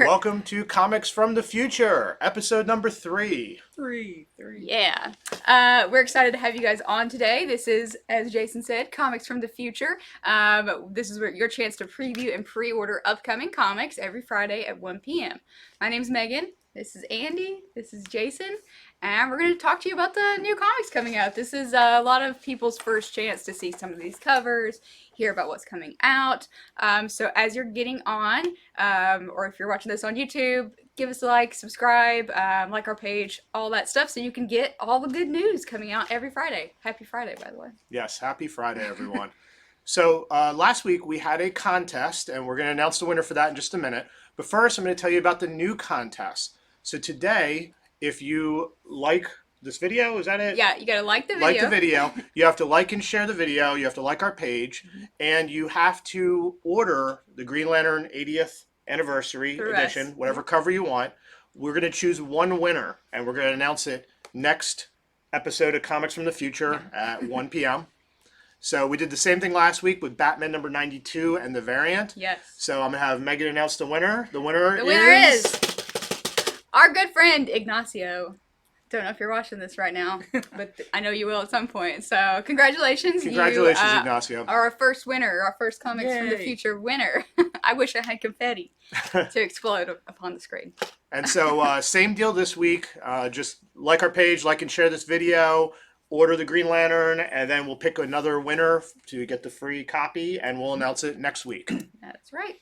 Welcome to Comics from the Future, episode number 3. Three. Yeah. We're excited to have you guys on today. This is, as Jason said, Comics from the Future. This is your chance to preview and pre-order upcoming comics every Friday at 1 p.m. My name's Megan. This is Andy. This is Jason. And we're going to talk to you about the new comics coming out. This is a lot of people's first chance to see some of these covers, hear about what's coming out. So as you're getting on, or if you're watching this on YouTube, give us a like, subscribe, like our page, all that stuff, so you can get all the good news coming out every Friday. Happy Friday, by the way. Yes, happy Friday, everyone. So last week we had a contest, and we're going to announce the winner for that in just a minute. But first, I'm going to tell you about the new contest. So today, if you like this video, is that it? Yeah, you got to like the video. Like the video. You have to like and share the video. You have to like our page. And you have to order the Green Lantern 80th Anniversary Edition, whatever cover you want. We're going to choose one winner, and we're going to announce it next episode of Comics from the Future at 1 p.m. So we did the same thing last week with Batman number 92 and the variant. Yes. So I'm going to have Megan announce the winner. The winner is our good friend Ignacio. Don't know if you're watching this right now, but I know you will at some point. So congratulations. Congratulations, you, Ignacio. Are our first winner, our first Comics from the Future winner. I wish I had confetti to explode upon the screen. And so same deal this week. Just like our page, like and share this video, order the Green Lantern, and then we'll pick another winner to get the free copy, and we'll announce it next week. That's right.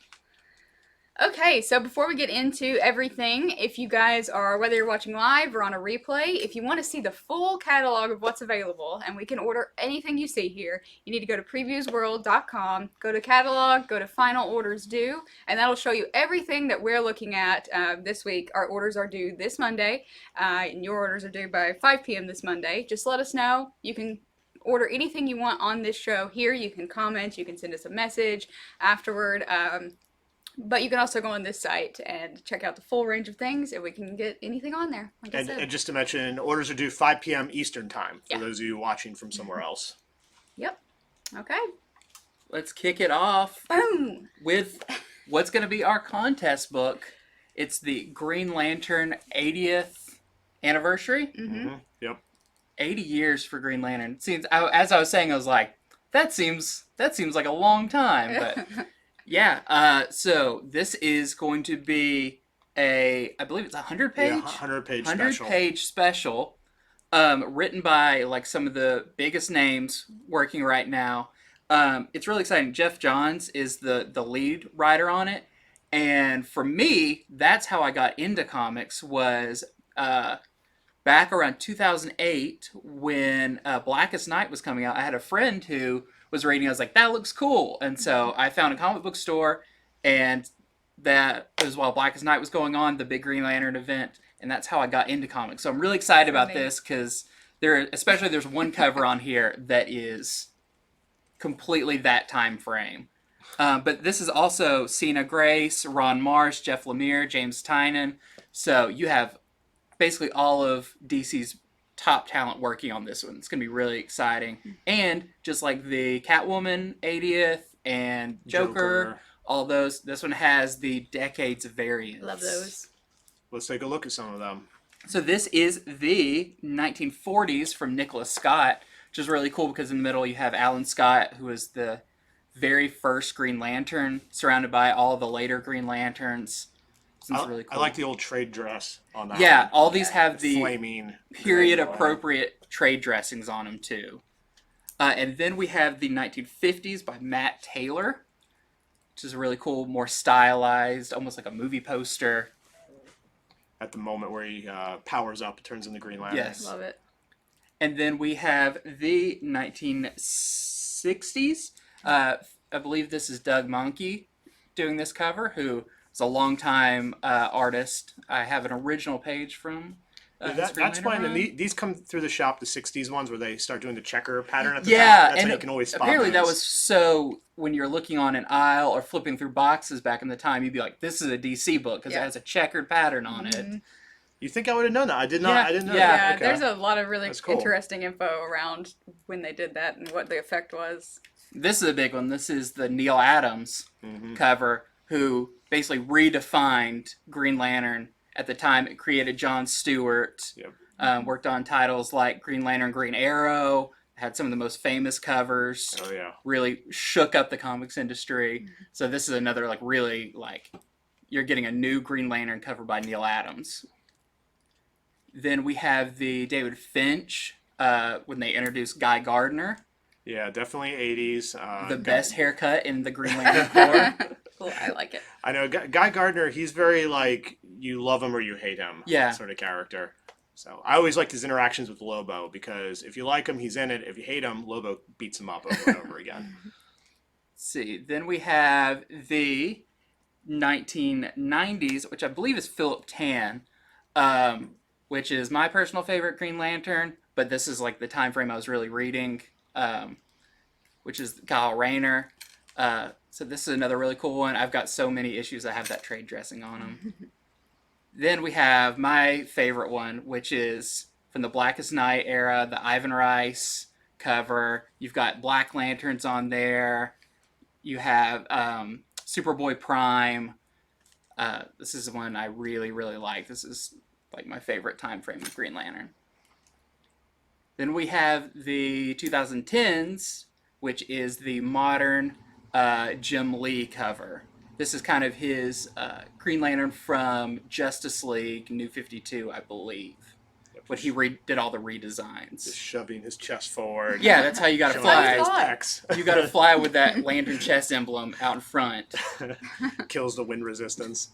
Okay, so before we get into everything, if you guys are, whether you're watching live or on a replay, if you want to see the full catalog of what's available, and we can order anything you see here, you need to go to previewsworld.com, go to catalog, go to final orders due, and that'll show you everything that we're looking at this week. Our orders are due this Monday, and your orders are due by 5 p.m. this Monday. Just let us know. You can order anything you want on this show here. You can comment, you can send us a message afterward. But you can also go on this site and check out the full range of things, and we can get anything on there. Like I said. And just to mention, orders are due 5 p.m. Eastern time for those of you watching from somewhere else. Yep. Okay. Let's kick it off. Boom! With what's going to be our contest book. It's the Green Lantern 80th Anniversary. Mm-hmm. Yep. 80 years for Green Lantern. It seems, as I was saying, I was like, that seems like a long time, but... Yeah, so this is going to be I believe it's a 100-page? Yeah, 100-page special. 100-page special, written by, like, some of the biggest names working right now. It's really exciting. Jeff Johns is the lead writer on it, and for me, that's how I got into comics, was back around 2008 when Blackest Night was coming out. I had a friend who was reading. I was like, that looks cool. And so I found a comic book store, and that was while Blackest Night was going on, the big Green Lantern event, and that's how I got into comics. So I'm really excited about this, because there's one cover on here that is completely that time frame. But this is also Sina Grace, Ron Marsh, Jeff Lemire, James Tynion. So you have basically all of DC's top talent working on this one. It's going to be really exciting. And just like the Catwoman 80th and Joker, all those, this one has the decades of variants. Love those. Let's take a look at some of them. So this is the 1940s from Nicholas Scott, which is really cool because in the middle you have Alan Scott, who was the very first Green Lantern, surrounded by all the later Green Lanterns. Really cool. I like the old trade dress on that. Yeah, all these have the flaming period-appropriate trade dressings on them, too. And then we have the 1950s by Matt Taylor, which is really cool, more stylized, almost like a movie poster. At the moment where he powers up, it turns into Green Lantern. Yes. Love it. And then we have the 1960s. I believe this is Doug Mahnke doing this cover, who is a longtime artist. I have an original page from that's fine. And these come through the shop, the 60s ones, where they start doing the checker pattern at the top. That's and how you can always spot apparently those. That was so, when you're looking on an aisle or flipping through boxes back in the time, you'd be like, this is a DC book, because it has a checkered pattern on it. You think I would have known that? I did not. Yeah. I didn't know Yeah, that. Okay. there's a lot of really cool. interesting info around when they did that and what the effect was. This is a big one. This is the Neil Adams cover, who basically redefined Green Lantern at the time. It created John Stewart. Yep. Worked on titles like Green Lantern, Green Arrow. Had some of the most famous covers. Oh yeah. Really shook up the comics industry. So this is another like really like you're getting a new Green Lantern cover by Neil Adams. Then we have the David Finch when they introduced Guy Gardner. Yeah, definitely 80s. The best haircut in the Green Lantern Corps. Cool, I like it. I know Guy Gardner. He's very like you love him or you hate him. Yeah. Sort of character. So I always liked his interactions with Lobo because if you like him, he's in it. If you hate him, Lobo beats him up over and over again. Let's see. Then we have the 1990s, which I believe is Philip Tan, which is my personal favorite Green Lantern. But this is like the time frame I was really reading, which is Kyle Rayner. So this is another really cool one. I've got so many issues. I have that trade dressing on them. Then we have my favorite one, which is from the Blackest Night era, the Ivan Rice cover. You've got Black Lanterns on there. You have Superboy Prime. This is one I really, really like. This is like my favorite time frame of Green Lantern. Then we have the 2010s, which is the modern Jim Lee cover. This is kind of his Green Lantern from Justice League New 52, I believe. But he did all the redesigns. Just shoving his chest forward. Yeah, that's how you got to Showing his fly. pecs. You got to fly with that lantern chest emblem out in front. Kills the wind resistance.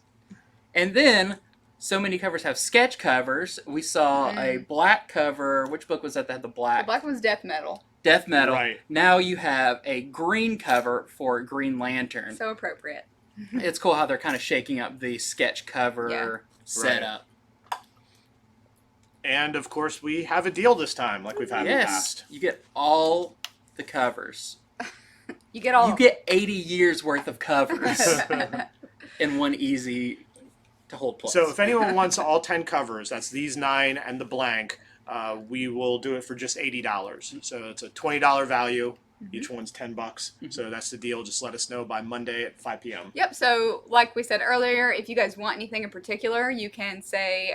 And then, so many covers have sketch covers. We saw a black cover. Which book was that had the black? The black one's Death Metal. Death Metal. Right. Now you have a green cover for Green Lantern. So appropriate. It's cool how they're kind of shaking up the sketch cover setup. And of course, we have a deal this time, like we've had in the past. You get all the covers. You get all. You get 80 years worth of covers in one easy to hold place. So if anyone wants all 10 covers, that's these 9 and the blank, we will do it for just $80. So it's a $20 value. Each one's $10. So that's the deal. Just let us know by Monday at 5 p.m. Yep. So like we said earlier, if you guys want anything in particular, you can say,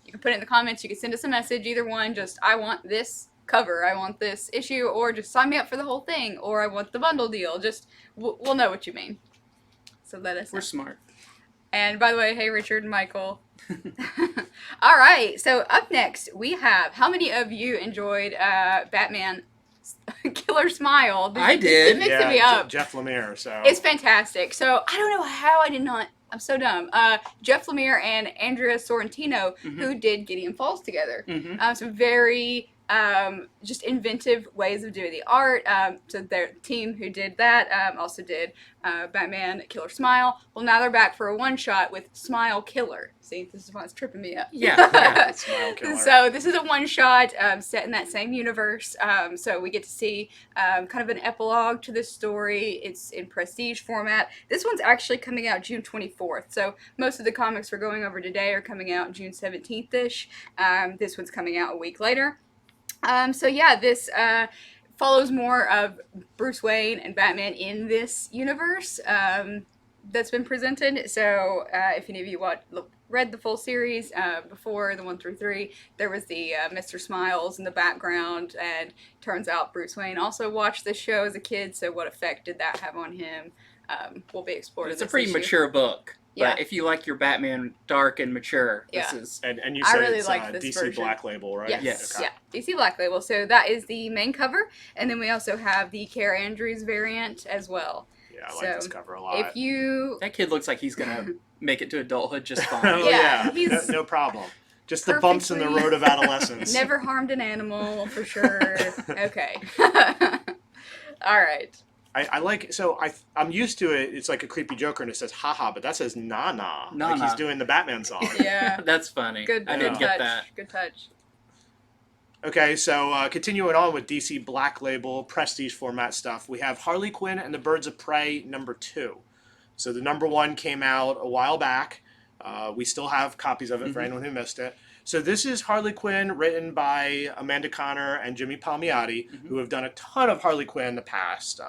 you can put it in the comments. You can send us a message. Either one, just I want this cover, I want this issue, or just sign me up for the whole thing, or I want the bundle deal. Just we'll know what you mean. So let us know. We're smart. And by the way, hey Richard and Michael. All right. So up next we have. How many of you enjoyed Batman? Killer Smile. I did. It mixed me up. Jeff Lemire. So It's fantastic. So I don't know how I did not. I'm so dumb. Jeff Lemire and Andrea Sorrentino, who did Gideon Falls together. Some very just inventive ways of doing the art. So their team who did that also did Batman Killer Smile. Well, now they're back for a one-shot with Smile Killer. See, this is why it's tripping me up. Yeah. Smile Killer. So this is a one-shot set in that same universe. So we get to see kind of an epilogue to this story. It's in prestige format. This one's actually coming out June 24th. So most of the comics we're going over today are coming out June 17th-ish. This one's coming out a week later. So yeah, this follows more of Bruce Wayne and Batman in this universe that's been presented. So if any of you read the full series before, the 1 through 3, there was the Mr. Smiles in the background, and turns out Bruce Wayne also watched this show as a kid, so what effect did that have on him will be explored. It's a pretty mature book. Yeah. But if you like your Batman dark and mature, this Yeah. is... And you I said really it's like this DC version. Black Label, right? Yes. Okay. Yeah. DC Black Label. So that is the main cover, and then we also have the Care Andrews variant as well. Yeah, I like this cover a lot. If you That kid looks like he's going to make it to adulthood just fine. Oh, Yeah, yeah, he's no problem. Just the bumps in the perfectly- road of adolescence. never harmed an animal for sure. Okay. All right. I like, so I'm used to it. It's like a creepy Joker and it says haha, but that says na-na. Like Na-na. he's doing the Batman song. Yeah. That's funny. Good. I Good didn't touch. get that. Good touch. Okay, so continuing on with DC Black Label, prestige format stuff, we have Harley Quinn and the Birds of Prey #2. So the #1 came out a while back. We still have copies of it for anyone who missed it. So this is Harley Quinn, written by Amanda Conner and Jimmy Palmiotti, who have done a ton of Harley Quinn in the past.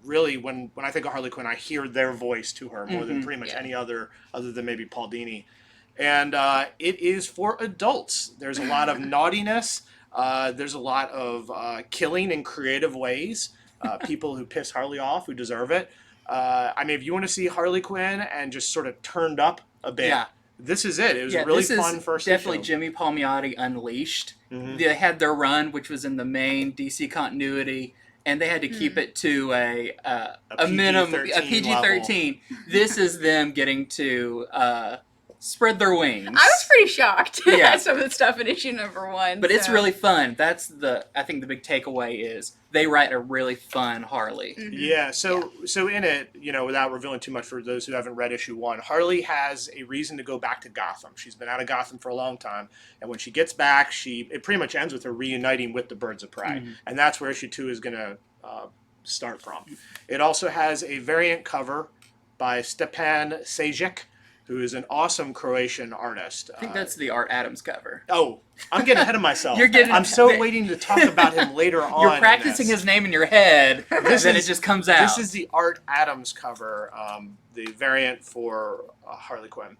really, when I think of Harley Quinn, I hear their voice to her more than pretty much Yeah. any other than maybe Paul Dini. And it is for adults. There's a lot of naughtiness. There's a lot of killing in creative ways. People who piss Harley off, who deserve it. I mean, if you want to see Harley Quinn and just sort of turned up a bit, Yeah. this is it. It was a really fun first definitely issue. Jimmy Palmiotti Unleashed. They had their run, which was in the main DC continuity, and they had to keep it to a minimum, a PG-13. This is them getting to spread their wings. I was pretty shocked Yeah. at some of the stuff in issue number 1. But it's really fun. That's I think the big takeaway is they write a really fun Harley. Yeah, so in it, without revealing too much for those who haven't read issue 1, Harley has a reason to go back to Gotham. She's been out of Gotham for a long time, and when she gets back, it pretty much ends with her reuniting with the Birds of Prey, and that's where issue 2 is going to start from. It also has a variant cover by Stepan Sajic, who is an awesome Croatian artist. I think that's the Art Adams cover. Oh, I'm getting ahead of myself. I'm so waiting to talk about him later on. You're practicing his name in your head, then it just comes out. This is the Art Adams cover, the variant for Harley Quinn.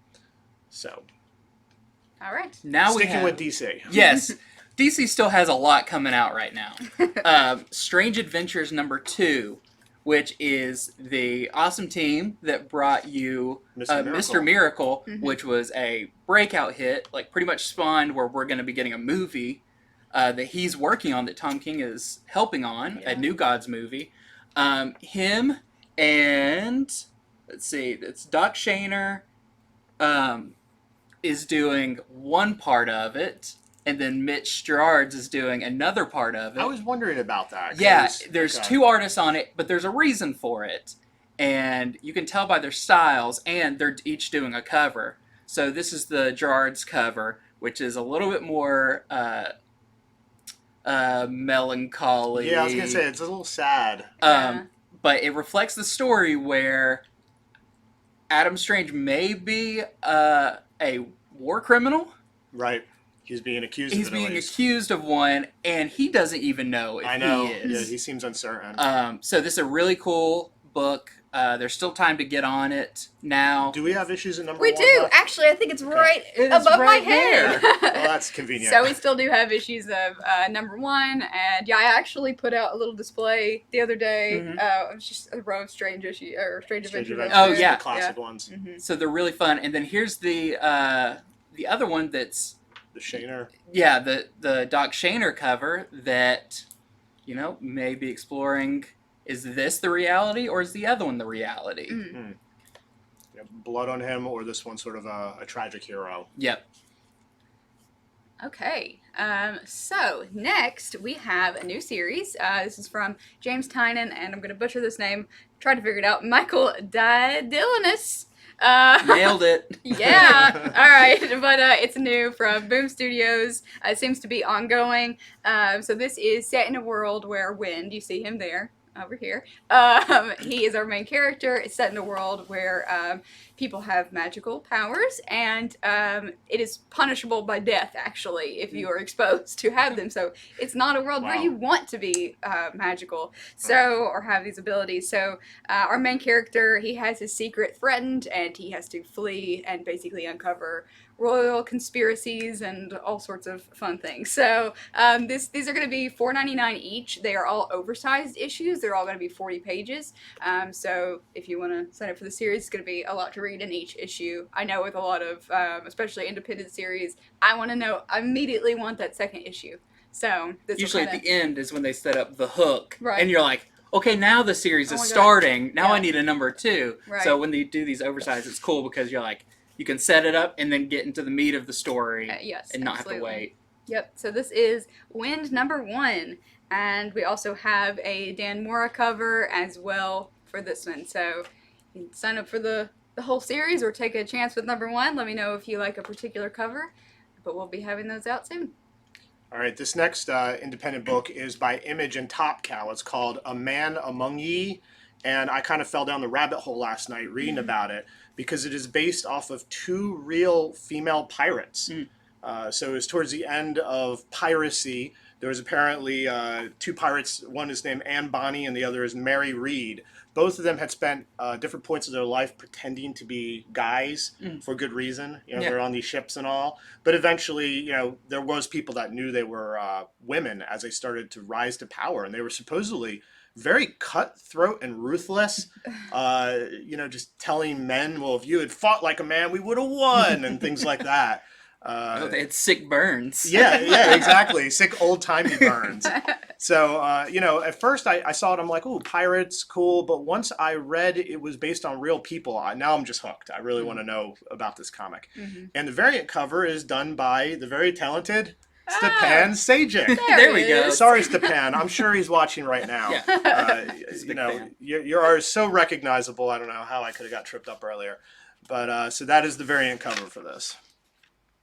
So, all right. Now sticking with DC. Yes, DC still has a lot coming out right now. Strange Adventures #2. Which is the awesome team that brought you Mr. Miracle, which was a breakout hit, like pretty much spawned where we're going to be getting a movie that he's working on, that Tom King is helping on, a New Gods movie. Him and, let's see, it's Doc Shaner is doing one part of it. And then Mitch Gerards is doing another part of it. I was wondering about that. Yeah, there's 2 artists on it, but there's a reason for it. And you can tell by their styles, and they're each doing a cover. So this is the Gerards cover, which is a little bit more melancholy. Yeah, I was going to say, it's a little sad. But it reflects the story where Adam Strange may be a war criminal. Right. He's being accused He's of it. being accused of one, and he doesn't even know if he is. Yeah, he seems uncertain. So this is a really cool book. There's still time to get on it now. Do we have issues in number 1? We do. left? Actually, I think it's right above my head. Well, that's convenient. So we still do have issues of number 1, and I actually put out a little display the other day. It was just a row of Strange Adventures. Oh, yeah. The classic ones. So they're really fun. And then here's the other one that's the Shaner. Yeah, the Doc Shaner cover that, may be exploring, is this the reality or is the other one the reality? Yeah, blood on him, or this one sort of a tragic hero. Yep. Okay, so next we have a new series. This is from James Tynan, and I'm going to butcher this name. Try to figure it out. Michael Didilinus. Nailed it. Yeah. All right. But it's new from Boom Studios. It seems to be ongoing. So this is set in a world where Wind, you see him there, over here. He is our main character. It's set in a world where people have magical powers, and it is punishable by death, actually, if you are exposed to have them. So it's not a world where you want to be magical, or have these abilities. So our main character, he has his secret threatened, and he has to flee and basically uncover royal conspiracies and all sorts of fun things. So these are going to be $4.99 each. They are all oversized issues. They're all going to be 40 pages. So if you want to sign up for the series, it's going to be a lot to read in each issue. I know with a lot of, especially independent series, I immediately want that second issue. So this usually at the end is when they set up the hook, right, and you're like, okay, now the series is starting. Now I need a number 2. Right. So when they do these oversized, it's cool because you're like, you can set it up and then get into the meat of the story and not have to wait. Yep, so this is Wind number 1. And we also have a Dan Mora cover as well for this one. So you can sign up for the whole series or take a chance with number 1. Let me know if you like a particular cover. But we'll be having those out soon. All right, this next independent book is by Image and Top Cow. It's called A Man Among Ye. And I kind of fell down the rabbit hole last night reading about it, because it is based off of 2 real female pirates. So it was towards the end of piracy There was apparently two pirates. One is named Anne Bonny and the other is Mary Read. Both of them had spent different points of their life pretending to be guys for good reason. You know, they're on these ships and all. But eventually, you know, there was people that knew they were women as they started to rise to power. And they were supposedly very cutthroat and ruthless. You know, just telling men, well, if you had fought like a man, we would have won, and things like that. They had sick burns. Yeah, exactly. Sick old-timey burns. So, you know, at first I saw it, I'm like, ooh, pirates, cool. But once I read it was based on real people, now I'm just hooked. I really want to know about this comic. And the variant cover is done by the very talented Stepan Sajic. There we go. Sorry, Stepan. I'm sure he's watching right now. Yeah. You know, you're so recognizable. I don't know how I could have got tripped up earlier. But so that is the variant cover for this.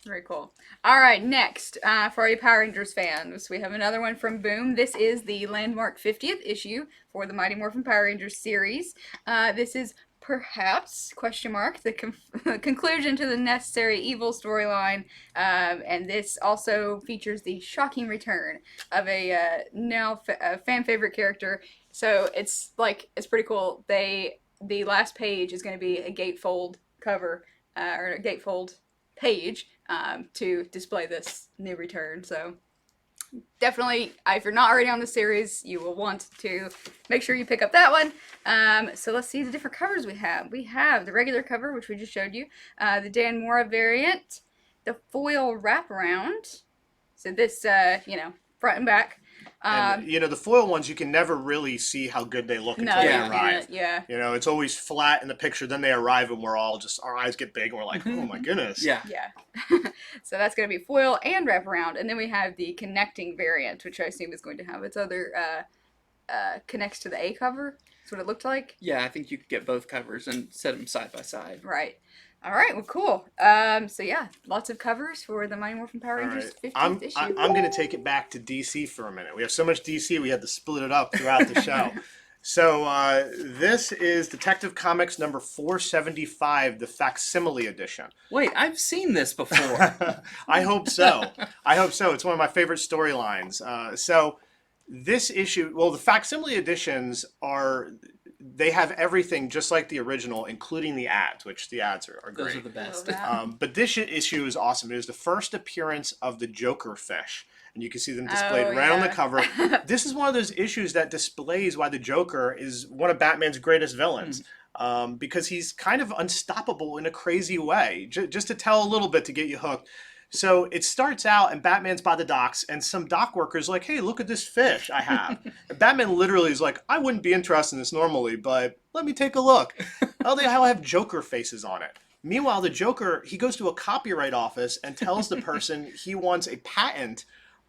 Very cool. All right, next, for our Power Rangers fans, we have another one from Boom. This is the landmark 50th issue for the Mighty Morphin Power Rangers series. This is perhaps, the conclusion to the Necessary Evil storyline, and this also features the shocking return of a now fan favorite character. So it's pretty cool. The last page is going to be a gatefold cover, or a gatefold page, to display this new return. So definitely, if you're not already on the series, you will want to make sure you pick up that one. So let's see the different covers we have. We have the regular cover, which we just showed you, the Dan Mora variant, the foil wraparound. So this, you know, front and back. And, you know, the foil ones, you can never really see how good they look until they arrive. Yeah. You know, it's always flat in the picture. Then they arrive and we're all just, our eyes get big and we're like, oh my goodness. Yeah. So that's going to be foil and wraparound. And then we have the connecting variant, which I assume is going to have its other, connects to the A cover. That's what it looked like. Yeah, I think you could get both covers and set them side by side. Right. All right, well, cool. So yeah, lots of covers for the Mighty Morphin Power Rangers 50th issue. I'm going to take it back to DC for a minute. We have so much DC, we had to split it up throughout the show. So this is Detective Comics number 475, the facsimile edition. Wait, I've seen this before. I hope so. It's one of my favorite storylines. So this issue, well, the facsimile editions they have everything just like the original, including the ads, which the ads are great. Those are the best. But this issue is awesome. It is the first appearance of the Joker fish. And you can see them displayed right on the cover. This is one of those issues that displays why the Joker is one of Batman's greatest villains. Because he's kind of unstoppable in a crazy way. Just to tell a little bit to get you hooked. So it starts out and Batman's by the docks and some dock worker's like, hey, look at this fish I have. And Batman literally is like, I wouldn't be interested in this normally, but let me take a look. Oh, they all have Joker faces on it. Meanwhile, the Joker, he goes to a copyright office and tells the person he wants a patent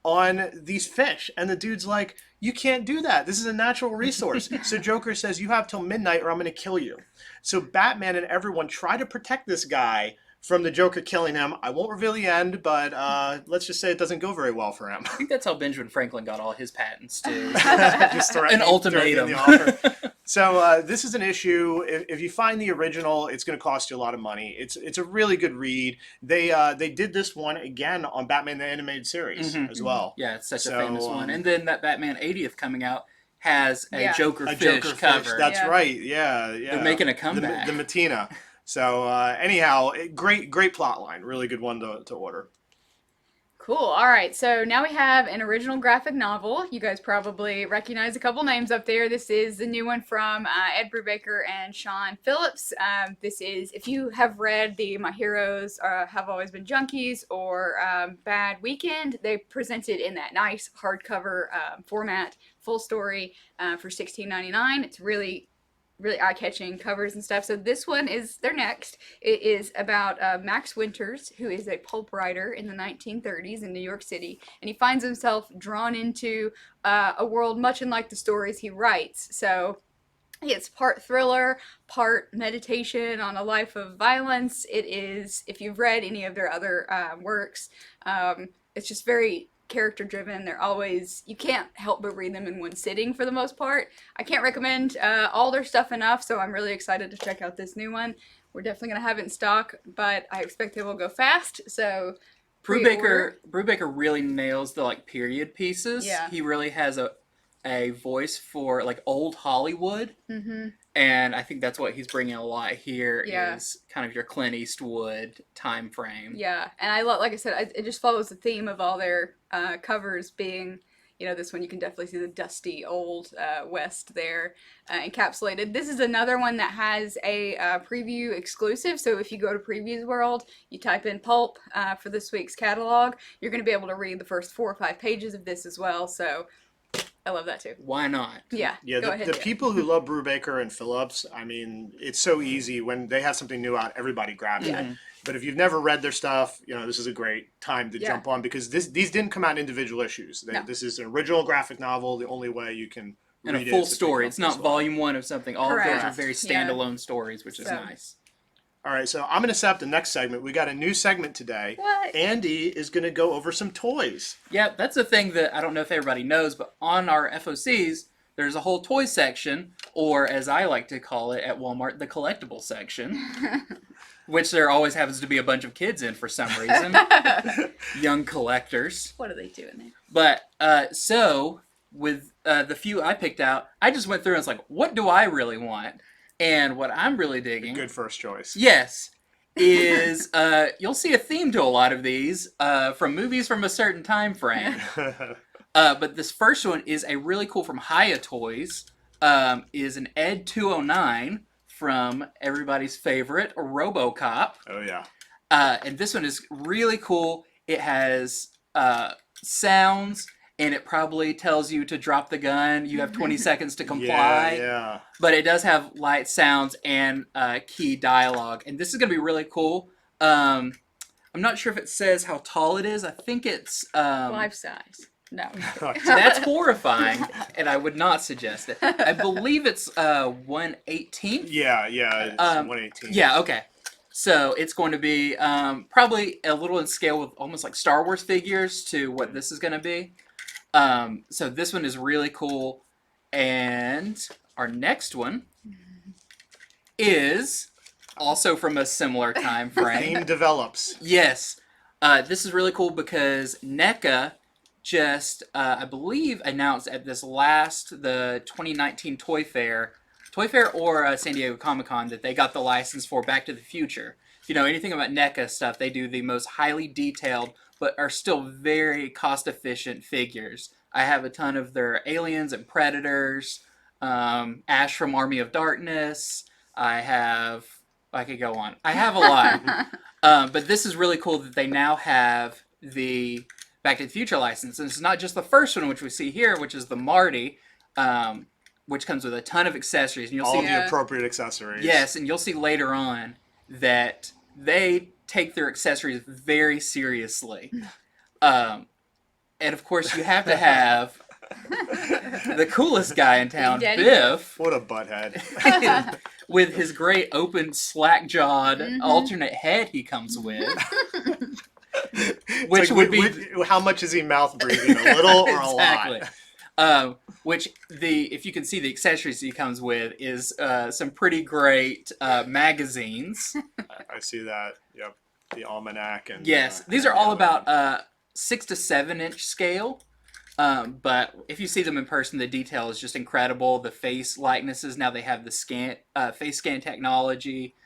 on these fish. And the dude's like, you can't do that. This is a natural resource. So Joker says, you have till midnight or I'm going to kill you. So Batman and everyone try to protect this guy from the Joker killing him. I won't reveal the end, but let's just say it doesn't go very well for him. I think that's how Benjamin Franklin got all his patents, too. Just an ultimatum. So this is an issue. If you find the original, it's going to cost you a lot of money. It's a really good read. They did this one again on Batman the Animated Series as well. Yeah, it's such a famous one. And then that Batman 80th coming out has a Joker fish cover. That's right. Yeah. They're making a comeback. The Matina. So anyhow, great plot line. Really good one to order. Cool. All right. So now we have an original graphic novel. You guys probably recognize a couple names up there. This is the new one from Ed Brubaker and Sean Phillips. This is, if you have read the My Heroes Have Always Been Junkies or Bad Weekend, they presented in that nice hardcover format, full story for $16.99. It's really eye-catching covers and stuff. So this one is their next. It is about Max Winters, who is a pulp writer in the 1930s in New York City, and he finds himself drawn into a world much unlike the stories he writes. So it's part thriller, part meditation on a life of violence. It is, if you've read any of their other works, it's just very character driven. They're always, you can't help but read them in one sitting for the most part. I can't recommend all their stuff enough, so I'm really excited to check out this new one. We're definitely going to have it in stock, but I expect it will go fast, so Brubaker really nails the like period pieces. Yeah. He really has a voice for like old Hollywood. Mm-hmm. And I think that's what he's bringing a lot here Yeah. is kind of your Clint Eastwood time frame. Yeah, and I love, like I said, it just follows the theme of all their covers being, this one you can definitely see the dusty old West there encapsulated. This is another one that has a preview exclusive, so if you go to Previews World, you type in Pulp for this week's catalog, you're going to be able to read the first 4 or 5 pages of this as well, so I love that too. Why not? Yeah, Yeah, go ahead, the Jim. people who love Brubaker and Phillips, I mean, it's so easy. When they have something new out, everybody grabs Yeah. it. But if you've never read their stuff, this is a great time to Yeah. jump on because these didn't come out in individual issues. No. This is an original graphic novel. The only way you can And read a full is to pick story. up It's this not one. volume 1 of something. All of those are Correct. very standalone stories, which is So- nice. All right, so I'm going to set up the next segment. We got a new segment today. What? Andy is going to go over some toys. Yeah, that's a thing that I don't know if everybody knows, but on our FOCs, there's a whole toy section, or as I like to call it at Walmart, the collectible section, which there always happens to be a bunch of kids in for some reason, young collectors. What are they doing there? But so with the few I picked out, I just went through and was like, what do I really want? And what I'm really digging, Good first choice. yes, is you'll see a theme to a lot of these from movies from a certain time frame. But this first one is a really cool from Hiya Toys. Is an Ed 209 from everybody's favorite RoboCop. Oh, yeah. And this one is really cool. It has sounds, and it probably tells you to drop the gun. You have 20 seconds to comply. Yeah. But it does have light sounds and key dialogue. And this is going to be really cool. I'm not sure if it says how tall it is. I think it's... Life size. No. That's horrifying, and I would not suggest it. I believe it's 1/18. Yeah, it's 118. Yeah, okay. So it's going to be probably a little in scale with almost like Star Wars figures to what this is going to be. So this one is really cool. And our next one is also from a similar time frame. Theme develops. Yes. This is really cool because NECA just, I believe, announced at this the 2019 Toy Fair or San Diego Comic-Con that they got the license for Back to the Future. If you know anything about NECA stuff, they do the most highly detailed but are still very cost-efficient figures. I have a ton of their Aliens and Predators, Ash from Army of Darkness. I could go on. I have a lot. But this is really cool that they now have the Back to the Future license. And it's not just the first one, which we see here, which is the Marty, which comes with a ton of accessories. And you'll All see the appropriate accessories. Yes, and you'll see later on that they take their accessories very seriously. And of course, you have to have the coolest guy in town, Daddy Biff, What a butthead. with his great open, slack-jawed alternate head he comes with. Which would be how much is he mouth breathing? A little or a exactly. lot? Which if you can see the accessories he comes with is some pretty great magazines. I see that. Yep. The almanac and Yes, these are all about 6 to 7 inch scale. But if you see them in person, the detail is just incredible. The face likenesses, now they have the face scan technology.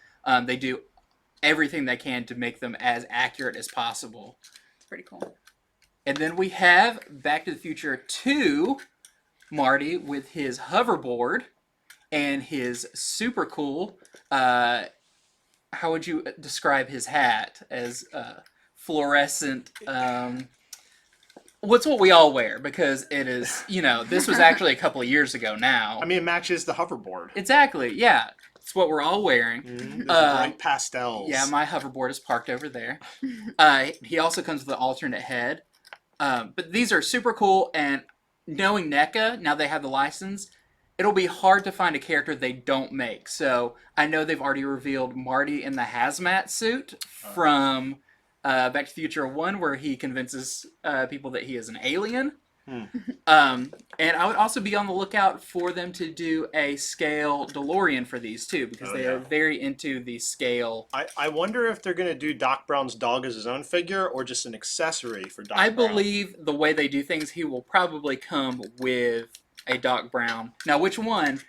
They do everything they can to make them as accurate as possible. It's pretty cool. And then we have Back to the Future 2 Marty with his hoverboard and his super cool, how would you describe his hat? As fluorescent, what's what we all wear, because it is, this was actually a couple of years ago now. I mean, it matches the hoverboard. Exactly, yeah. It's what we're all wearing. There's bright pastels. Yeah, my hoverboard is parked over there. He also comes with an alternate head. But these are super cool, and knowing NECA, now they have the license, it'll be hard to find a character they don't make. So I know they've already revealed Marty in the hazmat suit from Back to the Future 1, where he convinces people that he is an alien. And I would also be on the lookout for them to do a scale DeLorean for these too, because they are very into the scale. I wonder if they're going to do Doc Brown's dog as his own figure or just an accessory for Doc I Brown. believe the way they do things, he will probably come with a Doc Brown. Now, which one?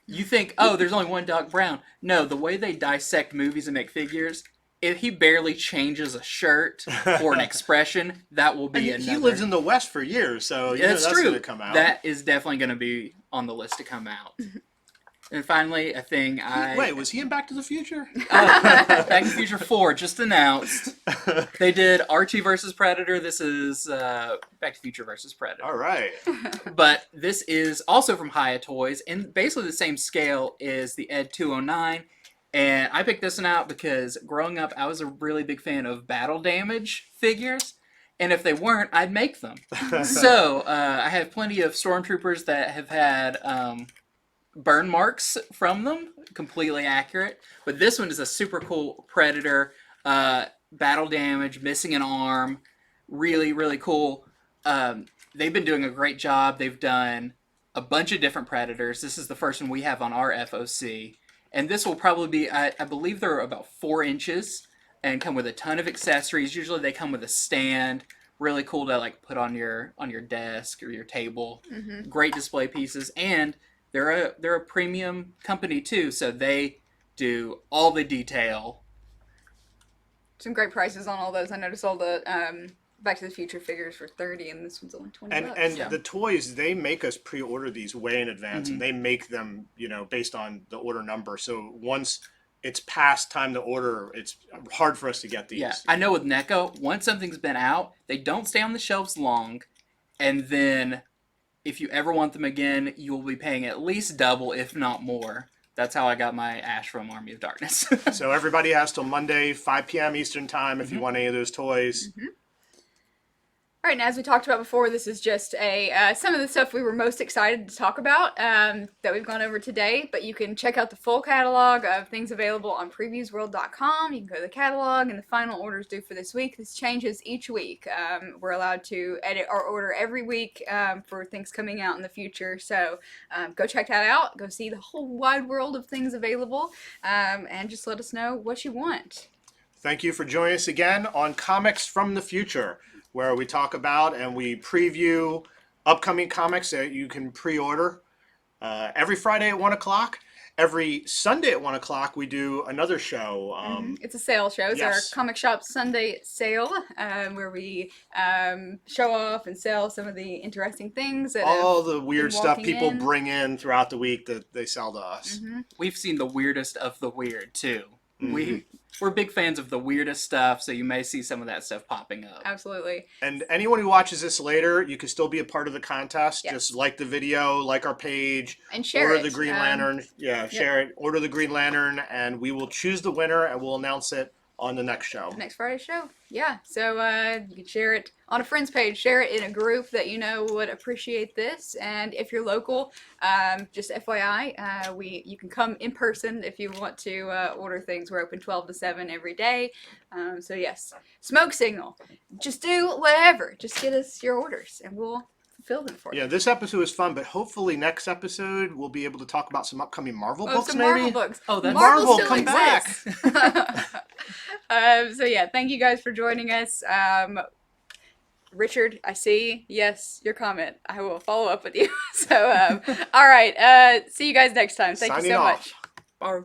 You think, oh, there's only one Doc Brown. No, the way they dissect movies and make figures, if he barely changes a shirt or an expression, that will be another. He lives in the West for years, so that's true. going to come out. That is definitely going to be on the list to come out. And finally, a thing Wait, was he in Back to the Future? Back to the Future 4 just announced. They did Archie versus Predator. This is Back to the Future versus Predator. All right. But this is also from Hiya Toys, and basically the same scale is the Ed 209. And I picked this one out because growing up, I was a really big fan of Battle Damage figures. And if they weren't, I'd make them. So I have plenty of Stormtroopers that have had burn marks from them. Completely accurate. But this one is a super cool Predator. Battle Damage, missing an arm. Really, really cool. They've been doing a great job. They've done a bunch of different Predators. This is the first one we have on our FOC. And this will probably be, I believe they're about 4 inches and come with a ton of accessories. Usually they come with a stand. Really cool to like put on your desk or your table. Mm-hmm. Great display pieces. And they're a premium company too, so they do all the detail. Some great prices on all those. I noticed all the Back to the Future figures for $30, and this one's only $20. And the toys, they make us pre-order these way in advance, and they make them, based on the order number. So once it's past time to order, it's hard for us to get these. Yeah, I know with NECO, once something's been out, they don't stay on the shelves long, and then if you ever want them again, you will be paying at least double, if not more. That's how I got my Ash from Army of Darkness. So everybody has till Monday, 5 p.m. Eastern Time if you want any of those toys. Mm-hmm. All right, and as we talked about before, this is just some of the stuff we were most excited to talk about that we've gone over today. But you can check out the full catalog of things available on previewsworld.com. You can go to the catalog, and the final orders due for this week. This changes each week. We're allowed to edit our order every week for things coming out in the future. So go check that out. Go see the whole wide world of things available, and just let us know what you want. Thank you for joining us again on Comics from the Future, where we talk about and we preview upcoming comics that you can pre-order. Every Friday at 1 o'clock. Every Sunday at 1 o'clock, we do another show. It's a sale show. It's our Comic Shop Sunday sale, where we show off and sell some of the interesting things. That all the weird stuff people bring in throughout the week that they sell to us. Mm-hmm. We've seen the weirdest of the weird, too. Mm-hmm. We're big fans of the weirdest stuff, so you may see some of that stuff popping up. Absolutely. And anyone who watches this later, you can still be a part of the contest. Yes. Just like the video, like our page, and share order it. the Green Lantern. Share it. Order the Green Lantern, and we will choose the winner, and we'll announce it on the next show. Next Friday's show. Yeah. So you can share it on a friend's page. Share it in a group that you know would appreciate this. And if you're local, just FYI, you can come in person if you want to order things. We're open 12 to 7 every day. So yes, smoke signal. Just do whatever. Just get us your orders, and we'll fulfill them for you. Yeah, this episode was fun, but hopefully next episode we'll be able to talk about some upcoming Marvel books. Some maybe Marvel books. Oh, that's Marvel still come exists. back. So yeah, thank you guys for joining us. Richard, I see. Yes, your comment. I will follow up with you. So, all right. See you guys next time. Thank you so much. Bye.